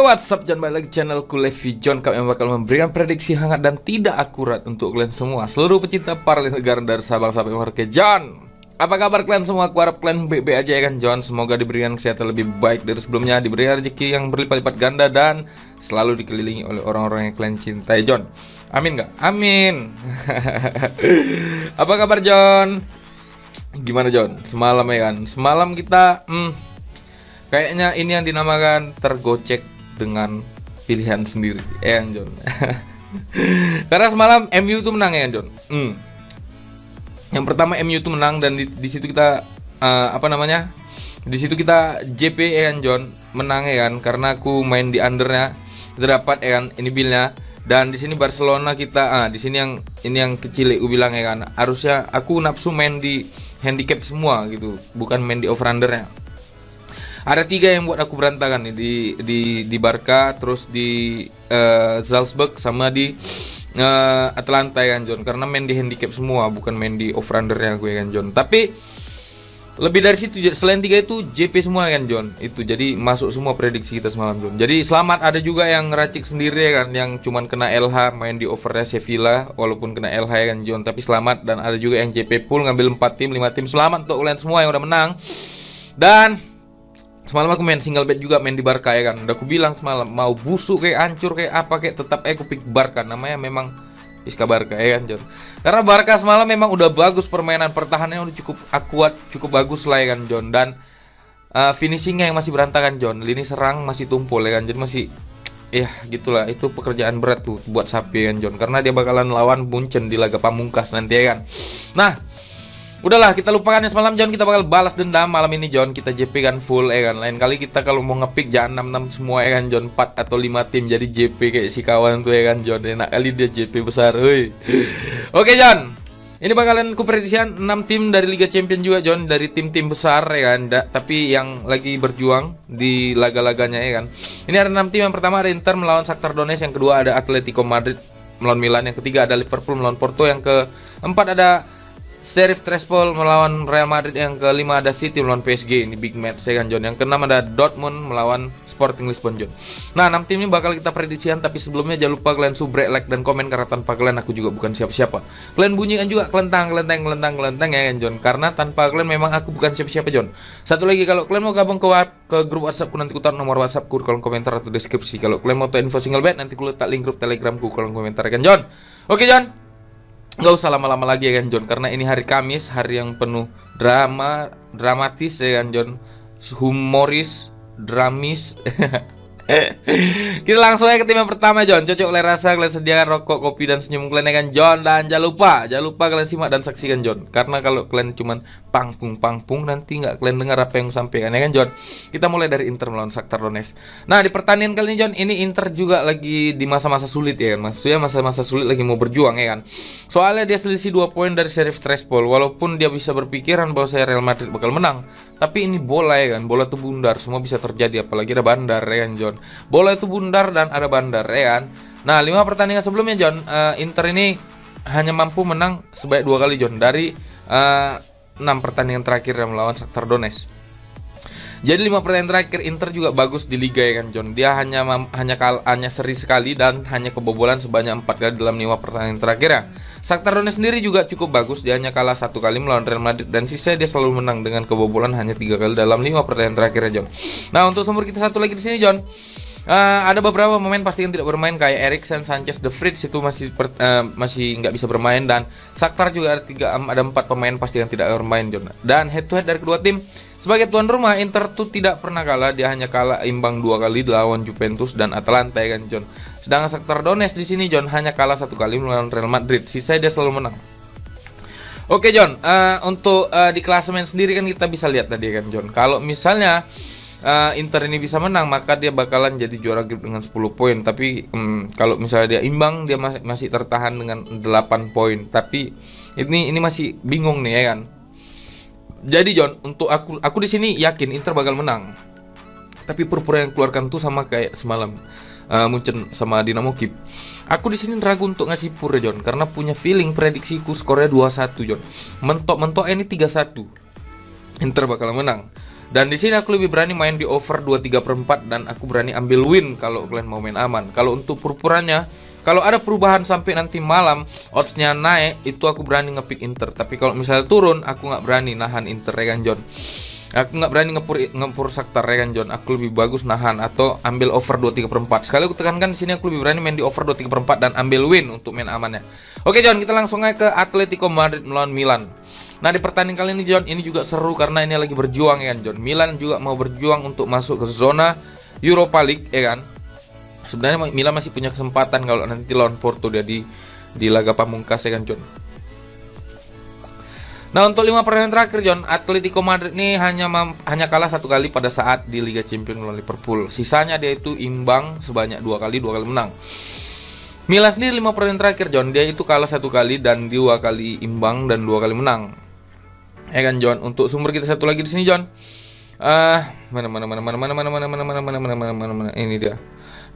What's up, John, balik lagi channelku Levi John. Kami yang bakal memberikan prediksi hangat dan tidak akurat untuk kalian semua, seluruh pecinta Paralel Negara dari Sabang sampai Merauke. John, apa kabar kalian semua? Aku harap kalian baik-baik aja ya kan, John. Semoga diberikan kesehatan lebih baik dari sebelumnya, diberikan rezeki yang berlipat-lipat ganda, dan selalu dikelilingi oleh orang-orang yang kalian cintai, John. Amin gak? Amin. Apa kabar, John? Gimana, John? Semalam ya kan? Semalam kita kayaknya ini yang dinamakan tergocek dengan pilihan sendiri, ya kan, John? Karena semalam MU tuh menang ya kan, John. Yang pertama MU tuh menang, dan di situ kita di situ kita JP ya kan, John, menang ya kan, karena aku main di undernya, kita dapat ya kan ini billnya. Dan di sini Barcelona kita di sini yang ini yang kecil aku bilang ya kan, harusnya aku nafsu main di handicap semua gitu, bukan main di over undernya. Ada 3 yang buat aku berantakan nih, di Barca, terus di Salzburg, sama di Atalanta ya kan, John. Karena main di handicap semua, bukan main di over undernya gue ya kan, John. Tapi lebih dari situ, selain 3 itu JP semua ya kan, John. Itu jadi masuk semua prediksi kita semalam, John. Jadi selamat, ada juga yang ngeracik sendiri ya kan, yang cuman kena LH main di overnya Sevilla, walaupun kena LH ya kan, John. Tapi selamat. Dan ada juga yang JP pool ngambil 4 tim, 5 tim. Selamat untuk kalian semua yang udah menang. Dan semalam aku main single bet juga, main di Barca ya kan. Udah aku bilang semalam, mau busuk kayak hancur kayak apa kayak, tetap aku pick Barca. Namanya memang Iska Barca ya kan, John. Karena Barca semalam memang udah bagus, permainan pertahanannya udah cukup kuat, cukup bagus lah ya kan, John. Dan finishingnya yang masih berantakan, John. Lini serang masih tumpul ya kan, jadi masih gitulah, itu pekerjaan berat tuh buat sapi ya kan, John. Karena dia bakalan lawan Munchen di laga pamungkas nanti ya kan. Nah, udahlah, kita lupakan ya semalam, John. Kita bakal balas dendam malam ini, John. Kita JP kan full ya kan. Lain kali kita kalau mau ngepick jangan 6-6 semua ya kan, John. 4 atau 5 tim jadi JP kayak si kawan tuh ya kan, John. Enak kali dia JP besar, woi. Oke, John. Ini bakalan kuprediksikan 6 tim dari Liga Champions juga, John. Dari tim-tim besar ya kan, tapi yang lagi berjuang di laga-laganya ya kan. Ini ada 6 tim. Yang pertama ada Inter melawan Shakhtar Donetsk, yang kedua ada Atletico Madrid melawan Milan, yang ketiga ada Liverpool melawan Porto, yang keempat ada Sheriff Tiraspol melawan Real Madrid, yang kelima ada City melawan PSG. Ini big match ya kan, John. Yang keenam ada Dortmund melawan Sporting Lisbon, John. Nah, 6 tim ini bakal kita prediksikan, tapi sebelumnya jangan lupa kalian subrek, like, dan komen, karena tanpa kalian aku juga bukan siapa-siapa. Kalian bunyikan juga kelentang ya kan, John. Karena tanpa kalian memang aku bukan siapa-siapa, John. Satu lagi, kalau kalian mau gabung ke grup WhatsAppku, nanti ku taruh nomor WhatsAppku di kolom komentar atau deskripsi. Kalau kalian mau tahu info single bet, nanti ku letak link grup Telegramku kolom komentar ya kan, John. Oke, John. Nggak usah lama-lama lagi ya kan, John, karena ini hari Kamis, hari yang penuh dramatis ya kan, John. Humoris, dramis. Kita langsung aja ke tim yang pertama, John. Cocok kalian rasa, kalian sediakan rokok, kopi, dan senyum kalian ya kan, John. Dan jangan lupa kalian simak dan saksikan, John. Karena kalau kalian cuman pangpung nanti nggak kalian dengar apa yang sampaikan ya kan, John. Kita mulai dari Inter melawan Shakhtar Donetsk. Nah, di pertandingan kali ini, John, ini Inter juga lagi di masa-masa sulit ya kan. Maksudnya masa-masa sulit, lagi mau berjuang ya kan. Soalnya dia selisih 2 poin dari Sheriff Tiraspol. Walaupun dia bisa berpikiran bahwa Real Madrid bakal menang, tapi ini bola ya kan, bola itu bundar, semua bisa terjadi, apalagi ada bandar ya kan, John. Bola itu bundar dan ada bandar ya kan. Nah, 5 pertandingan sebelumnya, John, Inter ini hanya mampu menang sebanyak 2 kali, John, dari 6 pertandingan terakhir yang melawan Shakhtar Donetsk. Jadi 5 pertandingan terakhir Inter juga bagus di liga ya kan, John. Dia hanya seri sekali dan hanya kebobolan sebanyak 4 kali dalam 5 pertandingan terakhir ya. Shakhtar Donetsk sendiri juga cukup bagus, dia hanya kalah 1 kali melawan Real Madrid, dan sisanya dia selalu menang dengan kebobolan hanya 3 kali dalam 5 pertandingan terakhir ya, John. Nah, untuk sumber kita satu lagi di sini, John. Ada beberapa pemain pasti yang tidak bermain, kayak Eriksen, Sanchez, De Vrij itu masih nggak bisa bermain, dan Shakhtar juga ada 4 pemain pasti yang tidak bermain, John. Dan head to head dari kedua tim, sebagai tuan rumah Inter tuh tidak pernah kalah, dia hanya kalah imbang 2 kali lawan Juventus dan Atalanta ya kan, John. Sedangkan Shakhtar Donetsk di sini, John, hanya kalah 1 kali melawan Real Madrid, sisanya dia selalu menang. Oke, John, untuk di klasemen sendiri kan kita bisa lihat tadi kan, John. Kalau misalnya Inter ini bisa menang, maka dia bakalan jadi juara grup dengan 10 poin. Tapi kalau misalnya dia imbang, dia masih tertahan dengan 8 poin. Tapi ini masih bingung nih ya kan. Jadi, John, untuk aku di sini yakin Inter bakal menang. Tapi pura-pura yang keluarkan tuh sama kayak semalam Munchen sama Dinamo Kiev. Aku di sini ragu untuk ngasih pur, John, karena punya feeling prediksiku skornya 2-1, John. Mentok-mentok ini 3-1. Inter bakal menang. Dan di sini aku lebih berani main di over 2/3/4 dan aku berani ambil win kalau kalian mau main aman. Kalau untuk purpuranya, kalau ada perubahan sampai nanti malam oddsnya naik, itu aku berani ngepick Inter. Tapi kalau misalnya turun, aku nggak berani nahan Inter ya kan John. Aku nggak berani ngepur Shakhtar ya kan John. Aku lebih bagus nahan atau ambil over 2/3/4. Sekali aku tekankan di sini aku lebih berani main di over 2/3/4 dan ambil win untuk main amannya. Oke John, kita langsung aja ke Atletico Madrid melawan Milan. Nah, di pertandingan kali ini John, ini juga seru karena ini lagi berjuang ya kan John. Milan juga mau berjuang untuk masuk ke zona Europa League ya kan. Sebenarnya Milan masih punya kesempatan kalau nanti lawan Porto dia di laga pamungkas ya kan John. Nah, untuk 5 pertandingan terakhir John, Atletico Madrid ini hanya kalah 1 kali pada saat di Liga Champions melawan Liverpool. Sisanya dia itu imbang sebanyak 2 kali menang. Milan sendiri 5 pertandingan terakhir John, dia itu kalah 1 kali dan 2 kali imbang dan 2 kali menang. Ya kan John, untuk sumber kita satu lagi di sini John. Mana ini dia.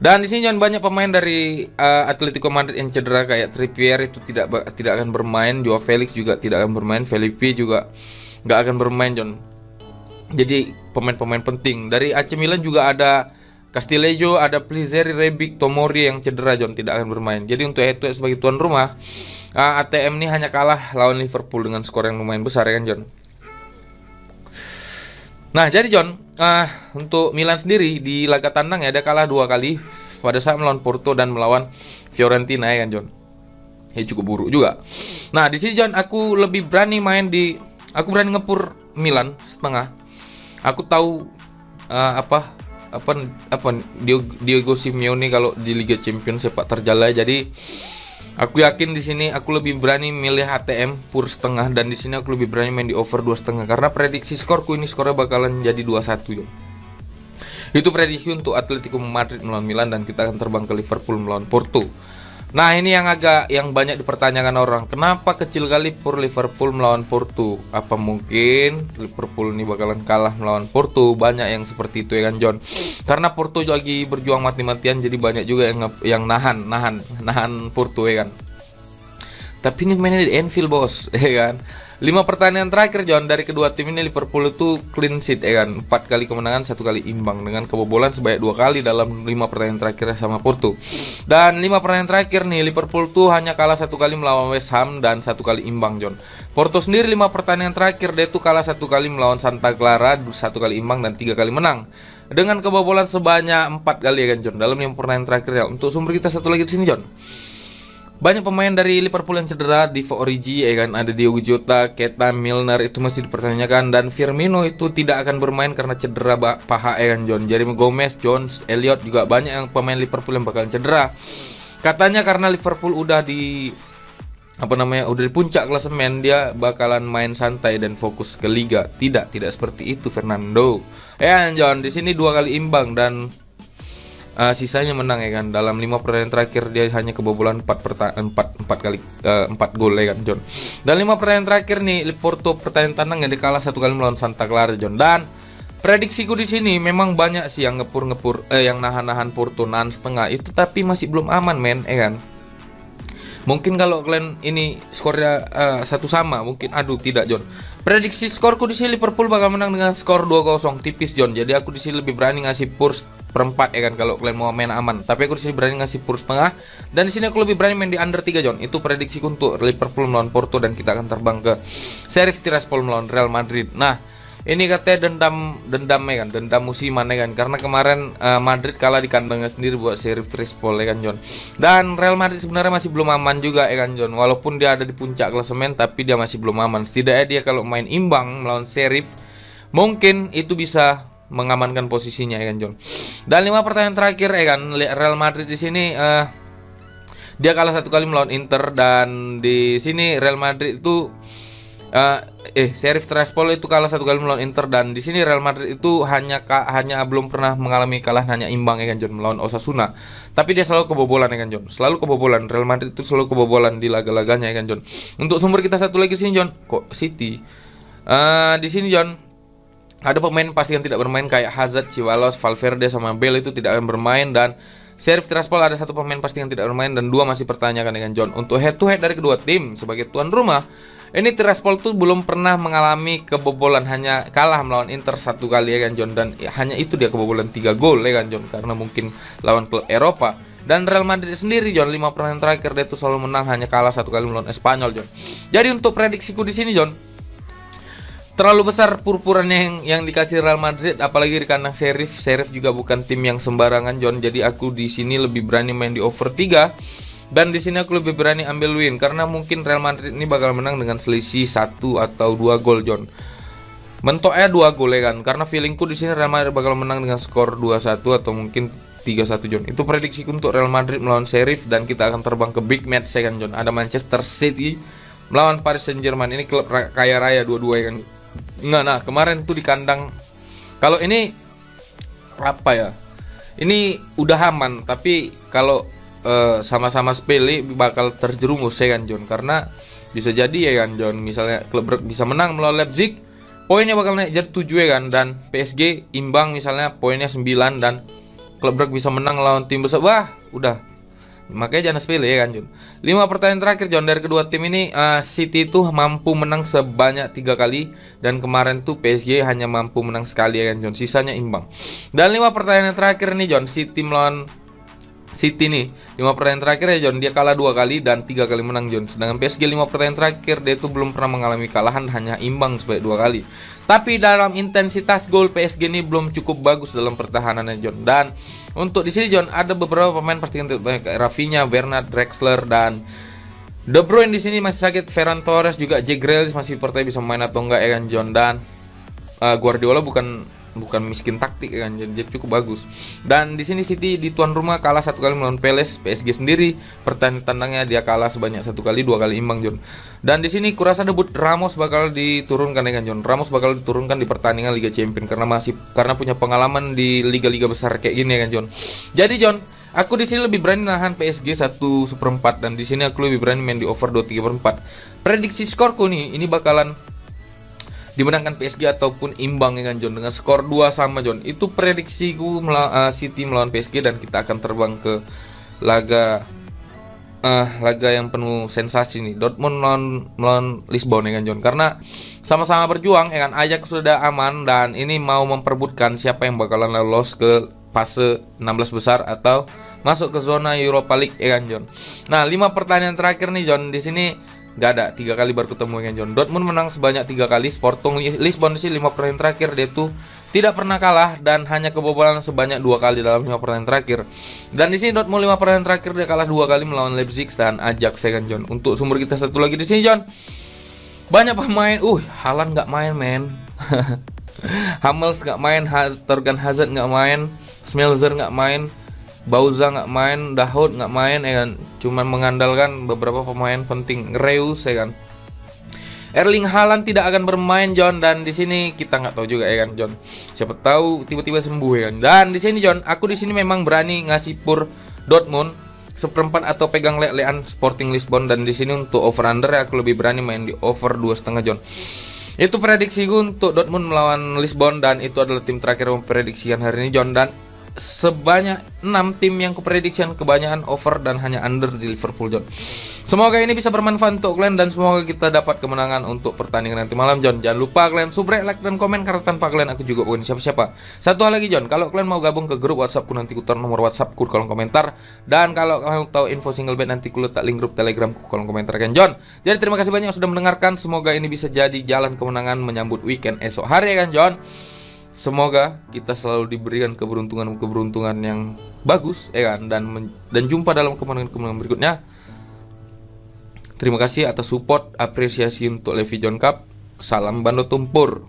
Dan di sini John, banyak pemain dari Atletico Madrid yang cedera, kayak Trippier itu tidak akan bermain, Joao Felix juga tidak akan bermain, Felipe juga nggak akan bermain John. Jadi pemain-pemain penting dari AC Milan juga ada Castillejo, ada Plizzeri, Rebic, Tomori yang cedera John, tidak akan bermain. Jadi untuk itu sebagai tuan rumah, ATM ini hanya kalah lawan Liverpool dengan skor yang lumayan besar ya kan John. Nah jadi John, untuk Milan sendiri di laga tandang ya dia kalah 2 kali pada saat melawan Porto dan melawan Fiorentina ya kan John. Ya cukup buruk juga. Nah di sini John, aku lebih berani aku berani ngepur Milan setengah. Aku tahu Diego Simeone kalau di Liga Champions sepak terjala, jadi aku yakin di sini aku lebih berani milih ATM pur setengah, dan di sini aku lebih berani main di over 2,5 karena prediksi skorku ini skornya bakalan jadi 2-1 ya. Itu prediksi untuk Atletico Madrid melawan Milan, dan kita akan terbang ke Liverpool melawan Porto. Nah ini yang banyak dipertanyakan orang, kenapa kecil kali pur Liverpool melawan Porto? Apa mungkin Liverpool ini bakalan kalah melawan Porto? Banyak yang seperti itu ya kan John. Karena Porto lagi berjuang mati-matian, jadi banyak juga yang nahan Porto ya kan. Tapi ini mainnya di Anfield bos ya kan. 5 pertandingan terakhir John dari kedua tim ini Liverpool itu clean sheet ya kan, 4 kali kemenangan, 1 kali imbang, dengan kebobolan sebanyak 2 kali dalam 5 pertandingan terakhir sama Porto. Dan 5 pertandingan terakhir nih Liverpool tuh hanya kalah 1 kali melawan West Ham dan 1 kali imbang John. Porto sendiri 5 pertandingan terakhir dia tuh kalah 1 kali melawan Santa Clara, 1 kali imbang dan 3 kali menang, dengan kebobolan sebanyak 4 kali ya kan John dalam 5 pertandingan terakhir ya. Untuk sumber kita satu lagi di sini John, banyak pemain dari Liverpool yang cedera, di Origi ya kan, ada Diogo Jota, Keita, Milner itu masih dipertanyakan, dan Firmino itu tidak akan bermain karena cedera paha ya kan John. Jeremy Gomez, Jones, Elliot juga banyak yang pemain Liverpool yang bakalan cedera. Katanya karena Liverpool udah di puncak klasemen, dia bakalan main santai dan fokus ke liga. Tidak seperti itu Fernando. Ya John, di sini 2 kali imbang dan sisanya menang ya kan. Dalam 5 pertandingan terakhir dia hanya kebobolan 4 gol ya kan John. Dan 5 pertandingan terakhir nih Porto pertandingan tandang yang dikalah 1 kali melawan Santa Clara John. Dan prediksiku di sini memang banyak sih yang yang nahan Porto, nahan setengah itu, tapi masih belum aman men ya kan. Mungkin kalau kalian ini skornya satu sama, mungkin tidak John. Prediksi skorku di sini Liverpool bakal menang dengan skor 2-0 tipis John. Jadi aku di sini lebih berani ngasih pur perempat ya kan kalau kalian mau main aman. Tapi aku di sini berani ngasih pur setengah, dan di sini aku lebih berani main di under 3 John. Itu prediksiku untuk Liverpool melawan Porto, dan kita akan terbang ke Sheriff Tiraspol melawan Real Madrid. Nah, ini katanya dendam ya kan, dendam musiman ya kan, karena kemarin Madrid kalah di kandangnya sendiri buat Sheriff Tiraspol ya kan John. Dan Real Madrid sebenarnya masih belum aman juga ya kan John, walaupun dia ada di puncak klasemen tapi dia masih belum aman. Setidaknya dia kalau main imbang melawan Sheriff mungkin itu bisa mengamankan posisinya ya kan John. Dan 5 pertandingan terakhir ya kan, Real Madrid di sini dia kalah 1 kali melawan Inter, dan di sini Real Madrid itu Sheriff Tiraspol itu kalah 1 kali melawan Inter, dan di sini Real Madrid itu hanya belum pernah mengalami kalah, hanya imbang ya kan John melawan Osasuna. Tapi dia selalu kebobolan ya kan John, selalu kebobolan. Real Madrid itu selalu kebobolan di laga-laganya ya kan John. Untuk sumber kita satu lagi sini John, kok City di sini John, ada pemain pasti yang tidak bermain kayak Hazard, Ceballos, Valverde sama Bale itu tidak akan bermain, dan Sheriff Tiraspol ada 1 pemain pasti yang tidak bermain dan 2 masih pertanyakan dengan John. Untuk head to head dari kedua tim sebagai tuan rumah, Ini Tiraspol tuh belum pernah mengalami kebobolan, hanya kalah melawan Inter 1 kali ya kan John, dan hanya itu dia kebobolan 3 gol ya kan John, karena mungkin lawan klub Eropa. Dan Real Madrid sendiri John, 5 pertandingan terakhir dia tuh selalu menang, hanya kalah 1 kali melawan Espanyol John. Jadi untuk prediksiku di sini John, terlalu besar purpurannya yang dikasih Real Madrid, apalagi di kandang Sheriff. Sheriff juga bukan tim yang sembarangan John. Jadi aku di sini lebih berani main di over 3. Dan di sini aku lebih berani ambil win karena mungkin Real Madrid ini bakal menang dengan selisih 1 atau 2 gol John. Mentoknya 2 gol ya kan. Karena feelingku di sini Real Madrid bakal menang dengan skor 2-1 atau mungkin 3-1 John. Itu prediksiku untuk Real Madrid melawan Sheriff, dan kita akan terbang ke big match ya kan John. Ada Manchester City melawan Paris Saint-Germain. Ini klub kaya raya dua-dua ya kan. Nah, kemarin tuh di kandang. Kalau ini apa ya? Ini udah aman, tapi kalau sama-sama sepele bakal terjerumus ya kan John, karena bisa jadi ya kan John, misalnya klub bisa menang melawan Leipzig, poinnya bakal naik jadi 7 ya kan, dan PSG imbang misalnya poinnya 9, dan klub bisa menang lawan tim besar, wah udah, makanya jangan sepele ya kan John. 5 pertandingan terakhir John dari kedua tim ini, City itu mampu menang sebanyak 3 kali, dan kemarin tuh PSG hanya mampu menang sekali ya kan John, sisanya imbang. Dan 5 pertandingan terakhir nih John, City melawan City nih 5 pertandingan terakhir ya John, dia kalah 2 kali dan 3 kali menang John. Sedangkan PSG 5 pertandingan terakhir dia itu belum pernah mengalami kalahan, hanya imbang sebanyak 2 kali. Tapi dalam intensitas gol PSG ini belum cukup bagus dalam pertahanannya John. Dan untuk di sini John ada beberapa pemain pasti banyak, Rafinha, Bernard, Drexler, dan De Bruyne di sini masih sakit. Ferran Torres juga, Jack Grealish masih percaya bisa main atau enggak ya kan John. Dan Guardiola bukan miskin taktik ya kan, jadi cukup bagus. Dan di sini City di tuan rumah kalah 1 kali melawan Palace. PSG sendiri pertandingan tandangnya dia kalah sebanyak 1 kali, 2 kali imbang John. Dan di sini kurasa debut Ramos bakal diturunkan ya kan John. Ramos bakal diturunkan di pertandingan Liga Champions karena punya pengalaman di liga-liga besar kayak gini ya kan John. Jadi John, aku di sini lebih berani nahan PSG 1/4, dan di sini aku lebih berani main di over 2/3/4. Prediksi skorku nih, ini bakalan dimenangkan PSG ataupun imbang ya kan John, dengan skor 2 sama John. Itu prediksiku City melawan PSG, dan kita akan terbang ke laga yang penuh sensasi nih, Dortmund melawan Lisbon ya kan John. Karena sama-sama berjuang ya kan, Ajax sudah aman dan ini mau memperebutkan siapa yang bakalan lolos ke fase 16 besar atau masuk ke zona Europa League ya kan John. Nah, 5 pertandingan terakhir nih John, di sini nggak ada, 3 kali baru ketemu ya John. Dortmund menang sebanyak 3 kali. Sporting Lisbon sih 5 pertandingan terakhir dia tuh tidak pernah kalah dan hanya kebobolan sebanyak 2 kali dalam 5 pertandingan terakhir. Dan di sini Dortmund 5 pertandingan terakhir dia kalah 2 kali melawan Leipzig dan Ajax ya kan John. Untuk sumber kita satu lagi di sini John, banyak pemain. Haaland nggak main men. Hummels nggak main, Torgan Hazard nggak main, Schmelzer nggak main, Bauza nggak main, Dahoud nggak main ya kan. Cuman mengandalkan beberapa pemain penting, Reus ya kan. Erling Haaland tidak akan bermain John, dan di sini kita nggak tahu juga ya kan John. Siapa tahu tiba-tiba sembuh ya kan. Dan di sini John, aku di sini memang berani ngasih pur Dortmund 1/4 atau pegang lelean Sporting Lisbon, dan di sini untuk over under ya aku lebih berani main di over 2,5 John. Itu prediksiku untuk Dortmund melawan Lisbon, dan itu adalah tim terakhir yang memprediksikan hari ini John. Dan sebanyak 6 tim yang kuprediksikan kebanyakan over dan hanya under di Liverpool John. Semoga ini bisa bermanfaat untuk kalian, dan semoga kita dapat kemenangan untuk pertandingan nanti malam John. Jangan lupa kalian subscribe, like, dan komen, karena tanpa kalian aku juga bukan siapa-siapa. Satu hal lagi John, kalau kalian mau gabung ke grup WhatsAppku, nanti ku taruh nomor WhatsAppku di kolom komentar. Dan kalau kalian tahu info single bed, nanti ku letak link grup Telegramku di kolom komentar kan John. Jadi terima kasih banyak sudah mendengarkan. Semoga ini bisa jadi jalan kemenangan menyambut weekend esok hari kan John. Semoga kita selalu diberikan keberuntungan yang bagus ya kan, dan jumpa dalam kemenangan berikutnya. Terima kasih atas support, apresiasi untuk Levi John Cup. Salam Bando Tumpur.